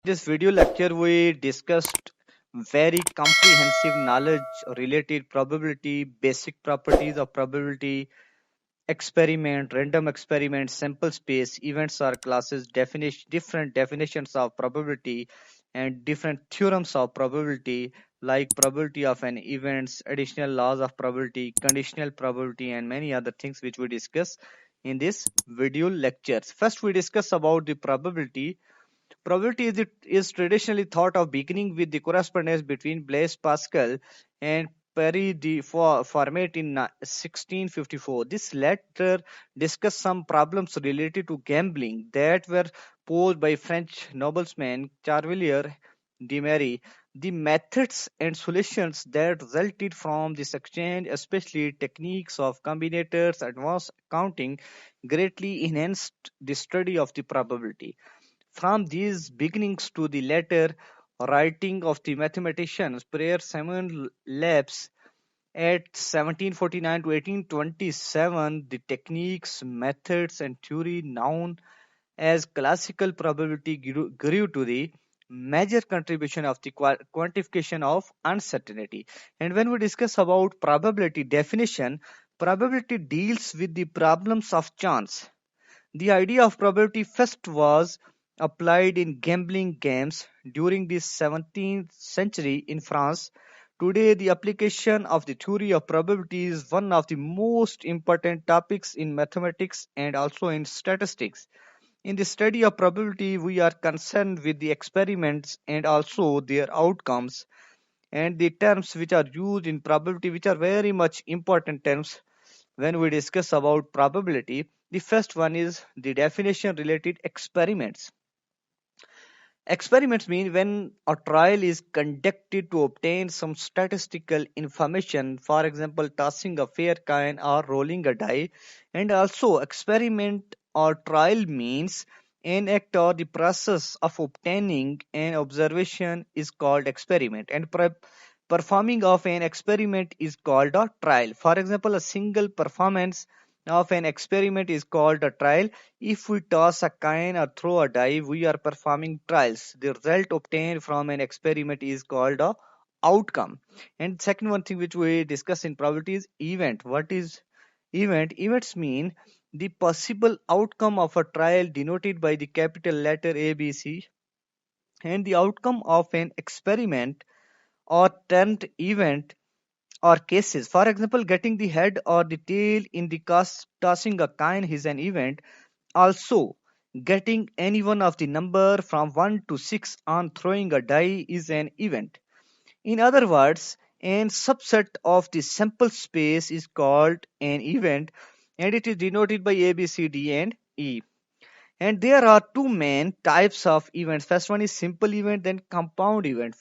This video lecture we discussed very comprehensive knowledge related probability, basic properties of probability, experiment, random experiment, sample space, events or classes, different definitions of probability and different theorems of probability like probability of an events, additional laws of probability, conditional probability and many other things which we discuss in this video lectures. First we discuss about the probability. Probability is traditionally thought of beginning with the correspondence between Blaise Pascal and Paris de Fermat in 1654. This letter discussed some problems related to gambling that were posed by French nobleman Charvelier de Marie. The methods and solutions that resulted from this exchange, especially techniques of combinators, advanced accounting, greatly enhanced the study of the probability. From these beginnings to the later writing of the mathematicians Pierre Simon Lebs at 1749 to 1827, the techniques, methods, and theory known as classical probability grew to the major contribution of the quantification of uncertainty. And when we discuss about probability definition, probability deals with the problems of chance. The idea of probability first was applied in gambling games during the 17th century in France. Today, the application of the theory of probability is one of the most important topics in mathematics and also in statistics. In the study of probability, we are concerned with the experiments and also their outcomes and the terms which are used in probability, which are very much important terms when we discuss about probability. The first one is the definition related experiments. Experiments mean when a trial is conducted to obtain some statistical information, for example, tossing a fair coin or rolling a die. And also, experiment or trial means an act or the process of obtaining an observation is called experiment, and performing of an experiment is called a trial. For example, a single performance of an experiment is called a trial. If we toss a coin or throw a die, we are performing trials. The result obtained from an experiment is called a outcome. And second one thing which we discuss in probability is event. What is event? Events mean the possible outcome of a trial denoted by the capital letter ABC, and the outcome of an experiment or termed event or cases. For example, getting the head or the tail in the cast tossing a coin is an event. Also, getting any one of the number from 1 to 6 on throwing a die is an event. In other words, a subset of the sample space is called an event, and it is denoted by A, B, C, D, and E. And there are two main types of events. First one is simple event, then compound event.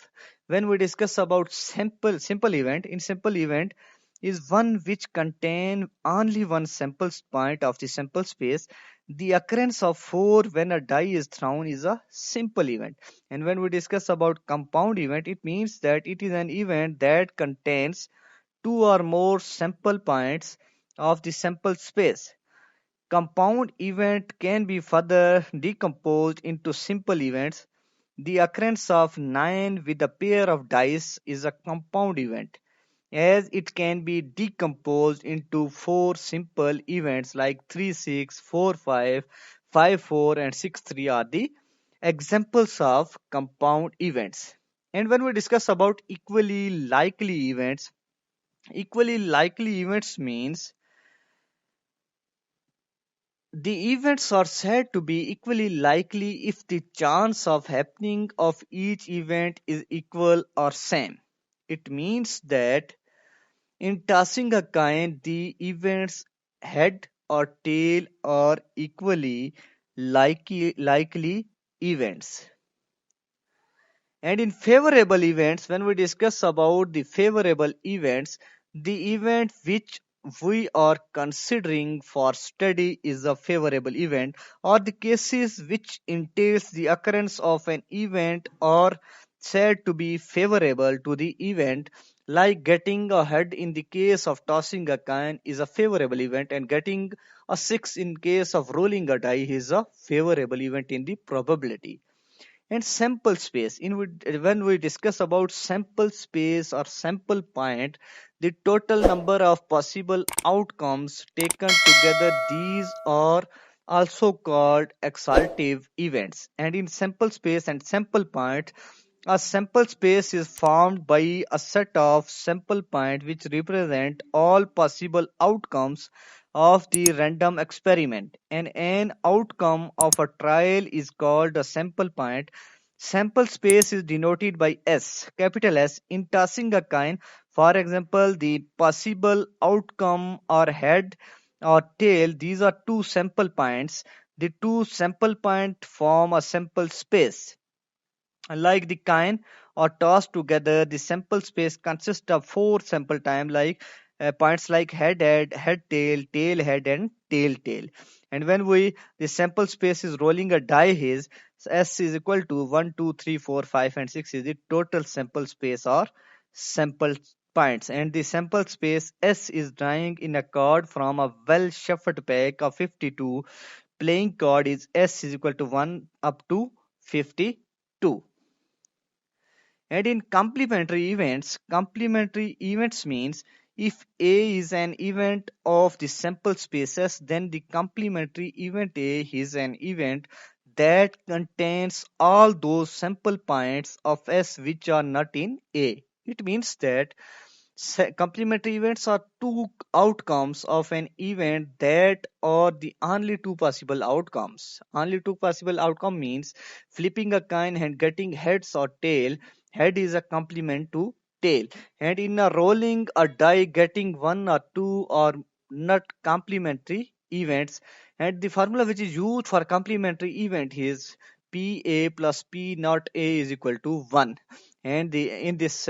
When we discuss about simple event, in simple event is one which contain only one sample point of the sample space. The occurrence of 4 when a die is thrown is a simple event. And when we discuss about compound event, it means that it is an event that contains two or more sample points of the sample space. Compound event can be further decomposed into simple events. The occurrence of 9 with a pair of dice is a compound event, as it can be decomposed into 4 simple events like 3 6, 4 5, 5 4, and 6 3 are the examples of compound events. And when we discuss about equally likely events means the events are said to be equally likely if the chance of happening of each event is equal or same. It means that in tossing a coin, the events head or tail are equally likely events. And in favorable events, when we discuss about the favorable events, the event which we are considering for study is a favorable event, or the cases which entails the occurrence of an event are said to be favorable to the event, like getting a head in the case of tossing a coin is a favorable event, and getting a 6 in case of rolling a die is a favorable event in the probability. And sample space when we discuss about sample space or sample point, the total number of possible outcomes taken together, these are also called exhaustive events. And in sample space and sample point, a sample space is formed by a set of sample points which represent all possible outcomes of the random experiment. And an outcome of a trial is called a sample point. Sample space is denoted by S, capital S, in tossing a coin. For example, the possible outcome or head or tail, these are two sample points. The two sample points form a sample space. Like the coin or tossed together, the sample space consists of four sample time like points like head tail head, and tail. And when we the sample space is rolling a die, his S is equal to 1, 2, 3, 4, 5, and 6 is the total sample space or sample points. And the sample space S is drawing in a card from a well shuffled pack of 52. Playing card is S is equal to 1 up to 52. And in complementary events means if A is an event of the sample spaces, then the complementary event A is an event that contains all those sample points of S which are not in A. It means that complementary events are two outcomes of an event that are the only two possible outcomes. Only two possible outcome means flipping a coin and getting heads or tail. Head is a complement to tail. And in a rolling a die, getting one or two or not complementary events. And the formula which is used for complementary event is PA plus P not A is equal to 1. And in this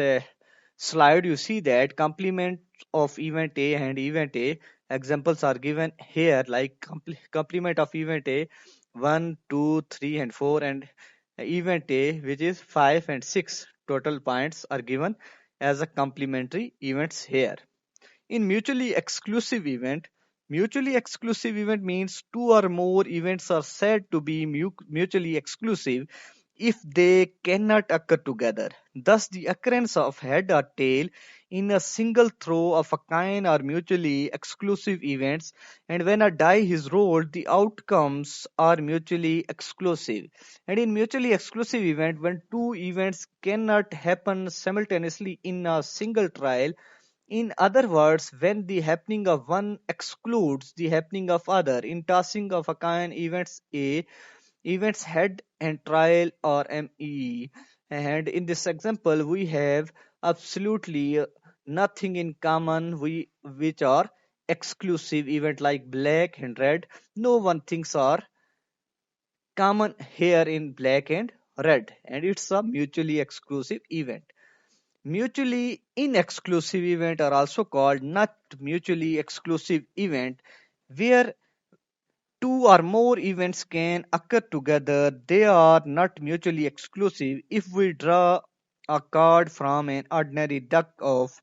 slide you see that complement of event A and event A examples are given here, like complement of event A 1, 2, 3, and 4, and event A which is 5 and 6 total points are given as a complementary events here. In mutually exclusive event means two or more events are said to be mutually exclusive if they cannot occur together. Thus, the occurrence of head or tail in a single throw of a coin are mutually exclusive events, and when a die is rolled, the outcomes are mutually exclusive. And in mutually exclusive event, when two events cannot happen simultaneously in a single trial, in other words, when the happening of one excludes the happening of other, in tossing of a coin, events head and trial or ME. And in this example, we have absolutely nothing in common, which are exclusive event like black and red. No one things are common here in black and red, and it's a mutually exclusive event. Mutually inexclusive event are also called not mutually exclusive event, where two or more events can occur together. They are not mutually exclusive. If we draw a card from an ordinary deck of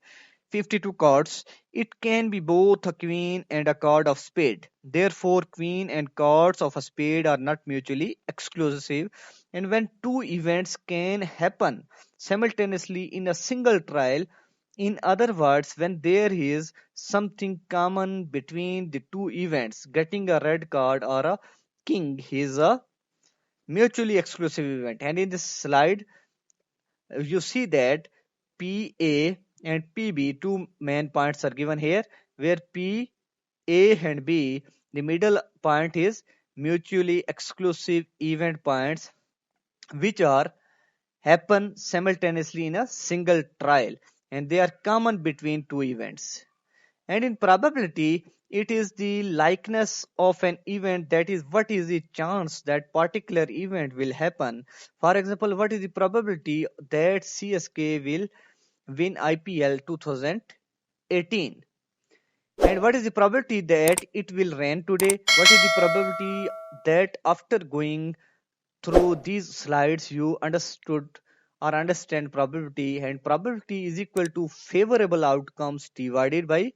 52 cards, it can be both a queen and a card of spade. Therefore, queen and cards of a spade are not mutually exclusive. And when two events can happen simultaneously in a single trial, in other words, when there is something common between the two events, getting a red card or a king is a mutually exclusive event. And in this slide, you see that PA and PB, two main points are given here, where P, A and B, the middle point is mutually exclusive event points which are happen simultaneously in a single trial, and they are common between two events. And in probability, it is the likeness of an event, that is what is the chance that particular event will happen. For example, what is the probability that CSK will win IPL 2018, and what is the probability that it will rain today? What is the probability that after going through these slides you understood or understand probability? And probability is equal to favorable outcomes divided by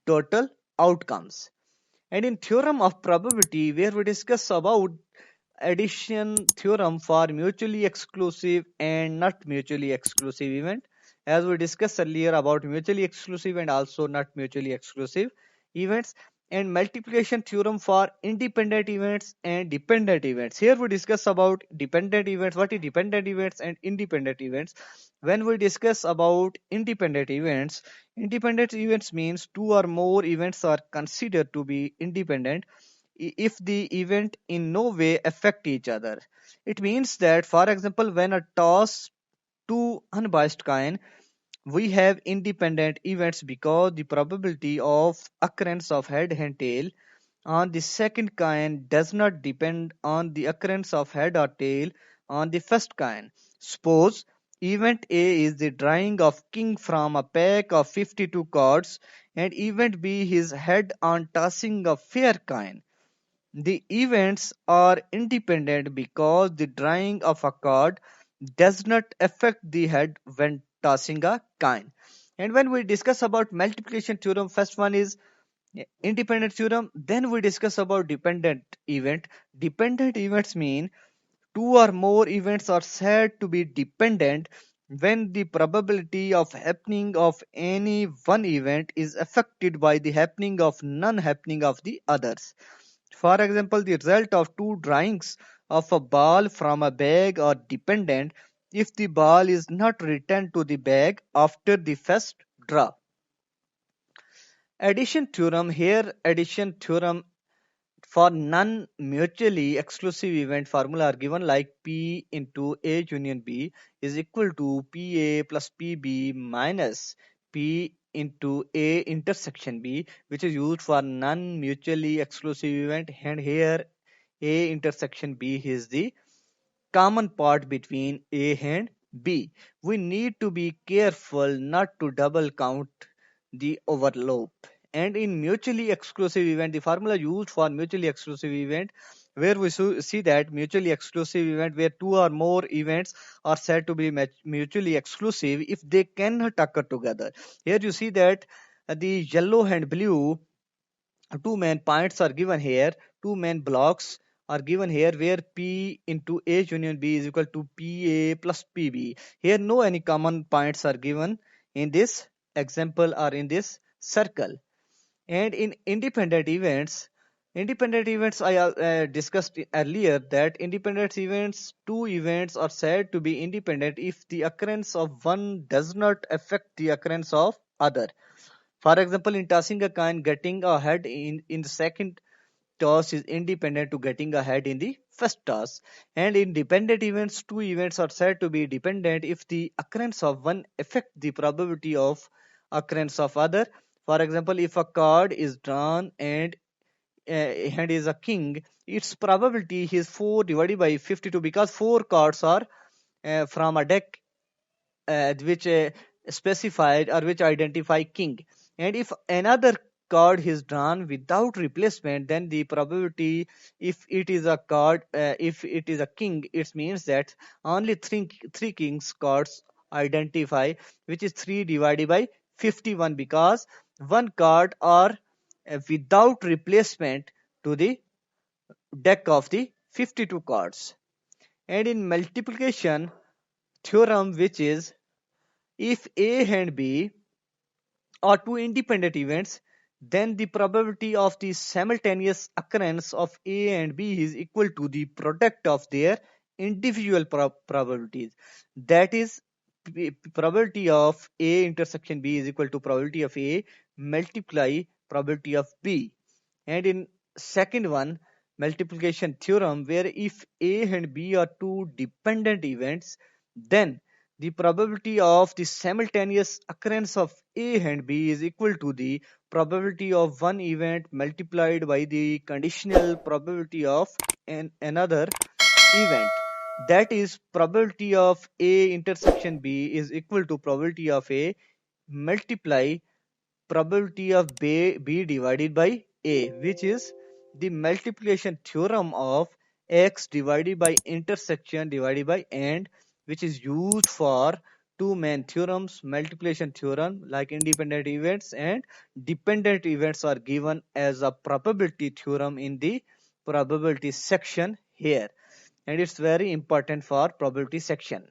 total outcomes. And in theorem of probability, where we discuss about Addition theorem for mutually exclusive and not mutually exclusive event. As we discussed earlier about mutually exclusive and also not mutually exclusive events, and multiplication theorem for independent events and dependent events. Here we discuss about dependent events, what is dependent events and independent events. When we discuss about independent events means two or more events are considered to be independent if the event in no way affect each other. It means that, for example, when a toss two unbiased coin, we have independent events because the probability of occurrence of head and tail on the second coin does not depend on the occurrence of head or tail on the first coin. Suppose event A is the drawing of king from a pack of 52 cards and event B is head on tossing a fair coin. The events are independent because the drawing of a card does not affect the head when tossing a coin. And when we discuss about multiplication theorem, first one is independent theorem, then we discuss about dependent event. Dependent events mean two or more events are said to be dependent when the probability of happening of any one event is affected by the happening of non-happening of the others. For example, the result of two drawings of a ball from a bag are dependent if the ball is not returned to the bag after the first draw. Addition theorem, here addition theorem for non-mutually exclusive event formula are given like P into A union B is equal to PA plus PB minus P into A intersection B, which is used for non-mutually exclusive event, and here A intersection B is the common part between A and B. We need to be careful not to double count the overlap. And in mutually exclusive event, the formula used for mutually exclusive event, where we see that mutually exclusive event where two or more events are said to be mutually exclusive if they cannot occur together. Here you see that the yellow and blue two main points are given here, two main blocks are given here where P into A union B is equal to PA plus PB. Here no any common points are given in this example or in this circle. And in independent events I discussed earlier that independent events, two events are said to be independent if the occurrence of one does not affect the occurrence of other. For example, in tossing a coin, getting ahead in the second toss is independent to getting ahead in the first toss. And in dependent events, two events are said to be dependent if the occurrence of one affect the probability of occurrence of other. For example, if a card is drawn and is a king, its probability is 4 divided by 52 because four cards are from a deck which specified or which identify king, and if another card is drawn without replacement, then the probability, if it is a card if it is a king, it means that only three kings cards identify, which is 3 divided by 51 because one card are without replacement to the deck of the 52 cards. And in multiplication theorem, which is if A and B are two independent events, then the probability of the simultaneous occurrence of A and B is equal to the product of their individual probabilities. That is, probability of A intersection B is equal to probability of A multiply probability of B. And in second one, multiplication theorem, where if A and B are two dependent events, then the probability of the simultaneous occurrence of A and B is equal to the probability of one event multiplied by the conditional probability of another event. That is, probability of A intersection B is equal to probability of A multiply probability of B divided by A, which is the multiplication theorem of x divided by intersection divided by and, which is used for two main theorems, multiplication theorem like independent events and dependent events are given as a probability theorem in the probability section here. and it's very important for probability section.